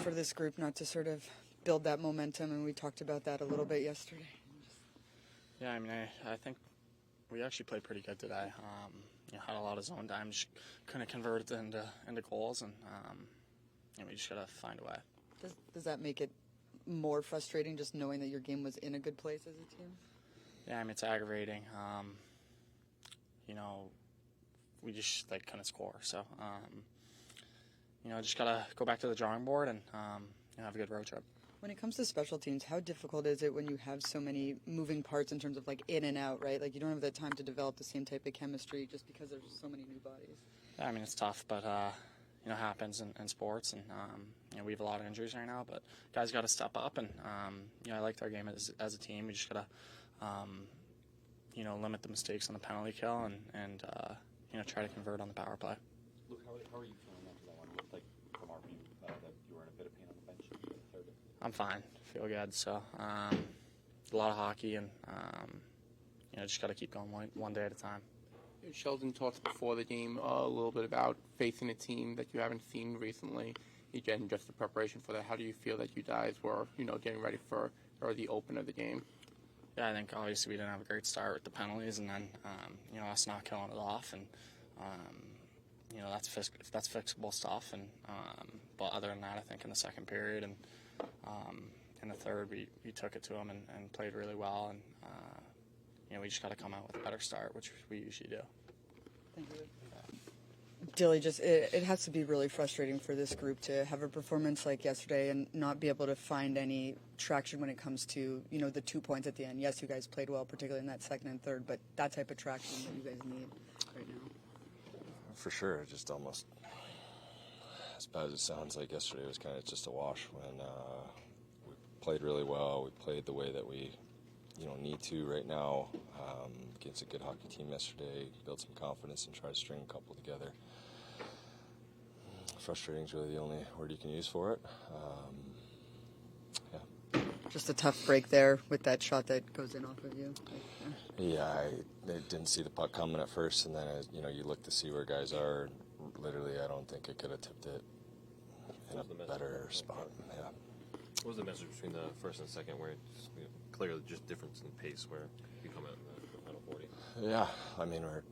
for this group not to sort of build that momentum, and we talked about that a little bit yesterday. Yeah, I mean, I think we actually played pretty good today. Had a lot of zone time, just couldn't convert it into goals, and we just gotta find a way. Does that make it more frustrating, just knowing that your game was in a good place as a team? Yeah, I mean, it's aggravating. We just couldn't score, so just gotta go back to the drawing board and have a good road trip. When it comes to special teams, how difficult is it when you have so many moving parts in terms of in and out, right? You don't have the time to develop the same type of chemistry just because there's so many new bodies. Yeah, I mean, it's tough, but it happens in sports, and we have a lot of injuries right now, but guys got to step up, and I liked our game as a team. We just gotta limit the mistakes on the penalty kill and try to convert on the power play. Luke, how are you feeling after that one? It looked like from our view that you were in a bit of pain on the bench in the third. I'm fine. Feel good. So a lot of hockey, and just got to keep going one day at a time. Sheldon talked before the game a little bit about facing a team that you haven't seen recently. Again, just the preparation for that. How do you feel that you guys were, getting ready for the open of the game? Yeah, I think obviously we didn't have a great start with the penalties, and then us not killing it off, and that's fixable stuff. And but other than that, I think in the second period and in the third, we took it to them and played really well, and we just got to come out with a better start, which we usually do. Thank you. Dilly, it has to be really frustrating for this group to have a performance like yesterday and not be able to find any traction when it comes to, the 2 points at the end. Yes, you guys played well, particularly in that second and third, but that type of traction that you guys need right now. For sure, just almost as bad as it sounds like yesterday was kind of just a wash when we played really well. We played the way that we need to right now against a good hockey team yesterday, build some confidence and try to string a couple together. Frustrating is really the only word you can use for it. Just a tough break there with that shot that goes in off of you. Yeah, I didn't see the puck coming at first, and then you look to see where guys are. Literally, I don't think I could have tipped it in a better spot. Yeah. What was the message between the first and second, where it's clearly just difference in pace, where you come out in the final 40? Yeah, I mean, we're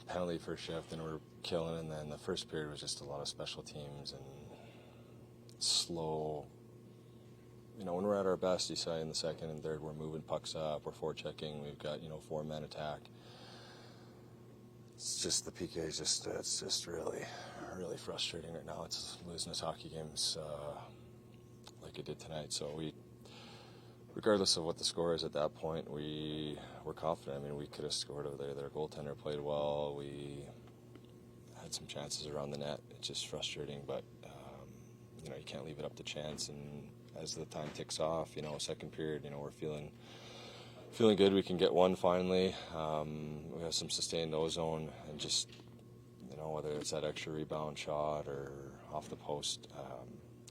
penalty first shift, and we're killing, and then the first period was just a lot of special teams and slow. When we're at our best, you saw in the second and third, we're moving pucks up, we're forechecking, we've got, 4-man attack. It's just the PK is it's just really, really frustrating right now. It's losing us hockey games like it did tonight. So regardless of what the score is at that point, we're confident. I mean, we could have scored over there. Their goaltender played well. We had some chances around the net. It's just frustrating, but you can't leave it up to chance. And as the time ticks off, second period, we're feeling good. We can get one finally. We have some sustained ozone, and just whether it's that extra rebound shot or off the post,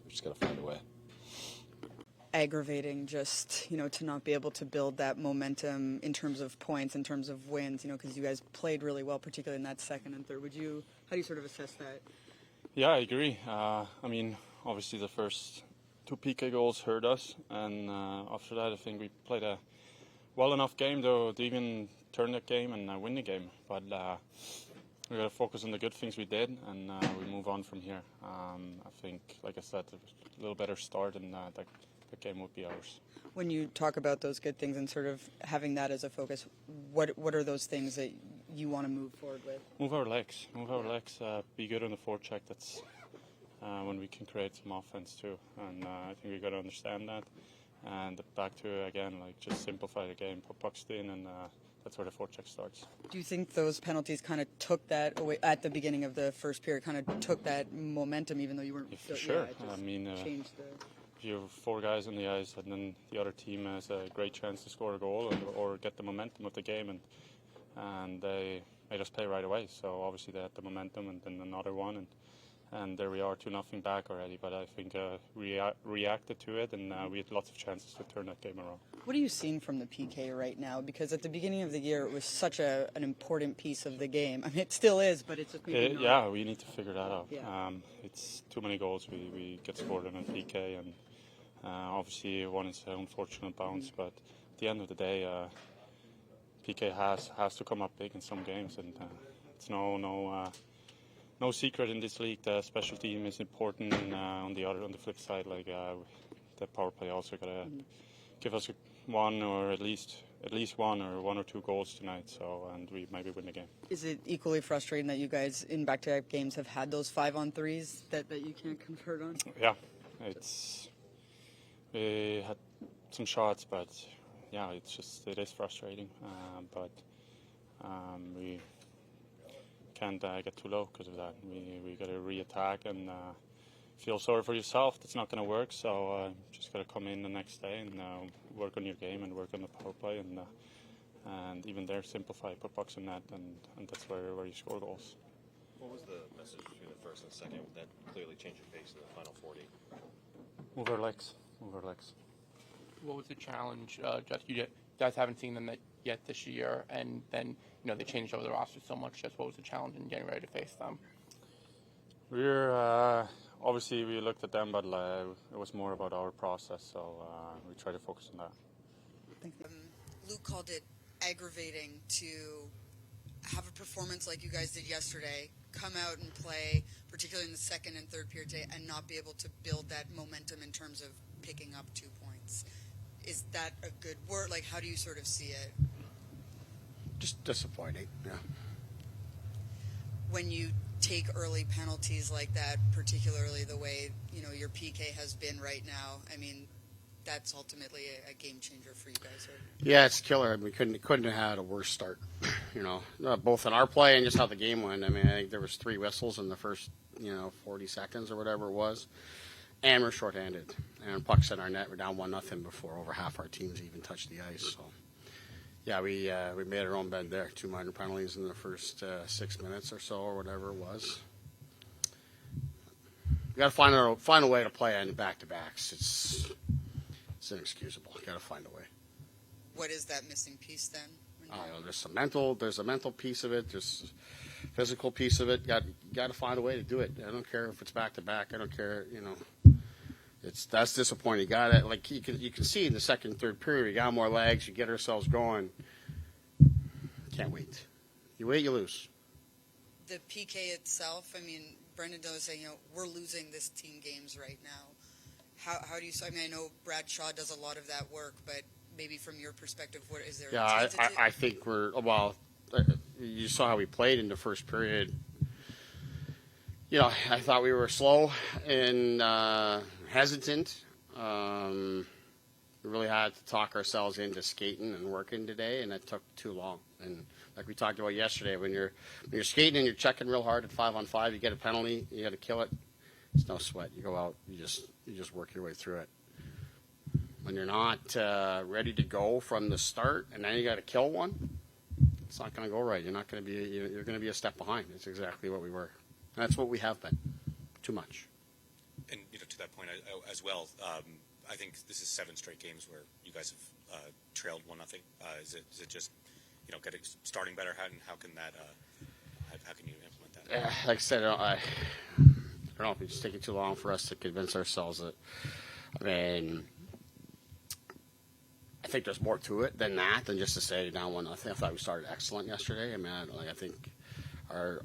we just got to find a way. Aggravating just, to not be able to build that momentum in terms of points, in terms of wins, because you guys played really well, particularly in that second and third. How do you sort of assess that? Yeah, I agree. I mean, obviously the first 2 PK goals hurt us, and after that I think we played a well enough game to even turn the game and win the game. But we got to focus on the good things we did, and we move on from here. I think, like I said, a little better start, and the game would be ours. When you talk about those good things and sort of having that as a focus, what are those things that you want to move forward with? Move our legs, be good on the forecheck. That's when we can create some offense too, and I think we got to understand that. And back to, again, just simplify the game, put pucks in, and that's where the forecheck starts. Do you think those penalties kind of took that away at the beginning of the first period, kind of took that momentum, even though you weren't... For sure. Yeah, I mean, changed the... if you have 4 guys on the ice and then the other team has a great chance to score a goal or get the momentum of the game, and they made us play right away. So obviously they had the momentum, and then another one, and there we are, 2-0 back already. But I think we reacted to it, and we had lots of chances to turn that game around. What are you seeing from the PK right now? Because at the beginning of the year, it was such an important piece of the game. I mean, it still is, but it's just maybe not. Yeah, we need to figure that out. Yeah. It's too many goals we get scored on PK, and obviously one is an unfortunate bounce. But at the end of the day, PK has to come up big in some games, and it's no secret in this league. The special team is important, and on the flip side, like the power play also gotta give us one or at least one or two goals tonight. So, and we maybe win the game. Is it equally frustrating that you guys in back-to-back games have had those 5-on-3s that you can't convert on? Yeah, we had some shots, but yeah, it is frustrating. But we can't get too low because of that. We got to re-attack and feel sorry for yourself. That's not going to work. So just got to come in the next day and work on your game and work on the power play and even there simplify, put pucks in net, and that's where you score goals. What was the message between the first and second that clearly changed your pace in the final 40? Move our legs. What was the challenge? Just you guys haven't seen them yet this year, and then they changed over the roster so much. Just what was the challenge in getting ready to face them? We're obviously we looked at them, but it was more about our process. So we try to focus on that. Luke called it aggravating to have a performance like you guys did yesterday, come out and play, particularly in the second and third period today, and not be able to build that momentum in terms of picking up 2 points. Is that a good word? Like, how do you sort of see it? Just disappointing, yeah. When you take early penalties like that, particularly the way, your PK has been right now, I mean, that's ultimately a game changer for you guys, right? Yeah, it's killer. We couldn't have had a worse start, both in our play and just how the game went. I mean, I think there was 3 whistles in the first, 40 seconds or whatever it was, and we're shorthanded. And pucks in our net, we're down 1-0 before over half our teams even touched the ice. So, yeah, we made our own bed there. 2 minor penalties in the first 6 minutes or so, or whatever it was. We got to find a way to play on back-to-backs. It's inexcusable. Got to find a way. What is that missing piece then? There's a mental piece of it. There's a physical piece of it. Got to find a way to do it. I don't care if it's back to back. I don't care. That's disappointing. Got it. Like you can see in the second, third period, we got more legs. You get ourselves going. Can't wait. You wait, you lose. The PK itself. I mean, Brendan was saying, we're losing this team games right now. How do you? I mean, I know Brad Shaw does a lot of that work, but maybe from your perspective, what is there? Yeah, I think you saw how we played in the first period. I thought we were slow and hesitant. We really had to talk ourselves into skating and working today, and it took too long. And like we talked about yesterday, when you're skating and you're checking real hard at 5-on-5, you get a penalty, you got to kill it. It's no sweat. You go out, you just work your way through it. When you're not ready to go from the start, and then you got to kill one, it's not going to go right. You're going to be a step behind. It's exactly what we were. And that's what we have been. Too much. And to that point as well, I think this is 7 straight games where you guys have trailed 1-0. Is it just getting starting better? How can you implement that? Like I said, I don't know if it's taking too long for us to convince ourselves that. I mean, I think there's more to it than that, than just to say down 1-0. I thought we started excellent yesterday. I mean, I think our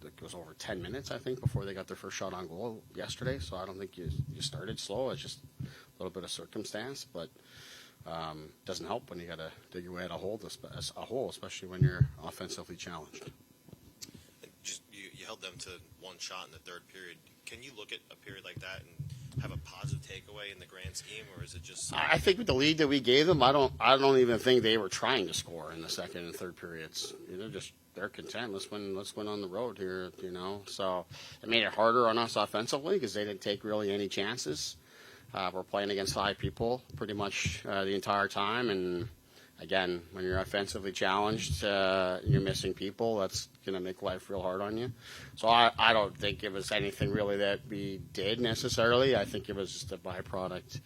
it was over 10 minutes, I think, before they got their first shot on goal yesterday. So I don't think you started slow. It's just a little bit of circumstance, but doesn't help when you got to dig your way out of a hole, especially when you're offensively challenged. Just you held them to 1 shot in the third period. Can you look at a period like that and have a positive takeaway in the grand scheme, or is it just? I think with the lead that we gave them, I don't even think they were trying to score in the second and third periods. They're content. Let's win on the road here. So it made it harder on us offensively because they didn't take really any chances. We're playing against 5 people pretty much the entire time, and again, when you're offensively challenged, you're missing people. That's going to make life real hard on you. So I don't think it was anything really that we did necessarily. I think it was just a byproduct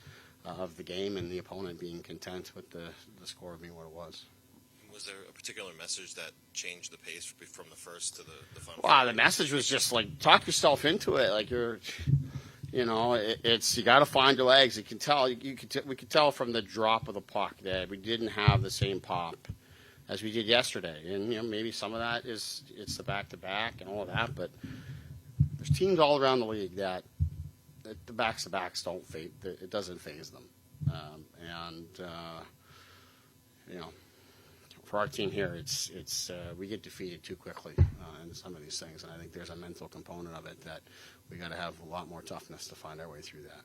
of the game and the opponent being content with the score being what it was. Was there a particular message that changed the pace from the first to the final? Wow, the message was just like talk yourself into it. Like it's you got to find your legs. You can tell. We could tell from the drop of the puck that we didn't have the same pop as we did yesterday. And maybe some of that is it's the back-to-back and all of that. But there's teams all around the league that the backs-to-backs don't fade. It doesn't faze them. For our team here, it's we get defeated too quickly in some of these things, and I think there's a mental component of it that we got to have a lot more toughness to find our way through that.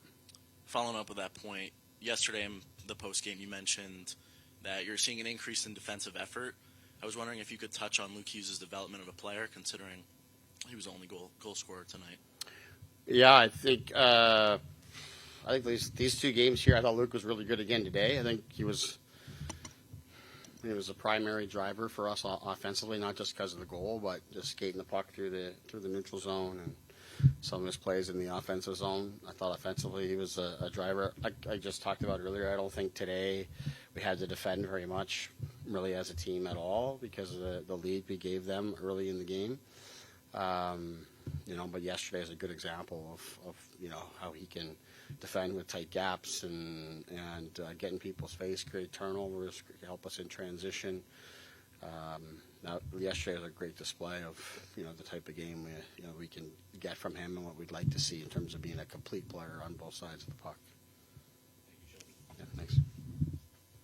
Following up with that point, yesterday in the post game, you mentioned that you're seeing an increase in defensive effort. I was wondering if you could touch on Luke Hughes' development of a player, considering he was the only goal scorer tonight. Yeah, I think these two games here, I thought Luke was really good again today. I think he was a primary driver for us offensively, not just because of the goal, but just skating the puck through the neutral zone and some of his plays in the offensive zone. I thought offensively he was a driver. I just talked about earlier, I don't think today we had to defend very much really as a team at all because of the lead we gave them early in the game. But yesterday is a good example of how he can defend with tight gaps and get in people's face, create turnovers, help us in transition. Now, yesterday was a great display of the type of game we can get from him and what we'd like to see in terms of being a complete player on both sides of the puck. Yeah, thanks.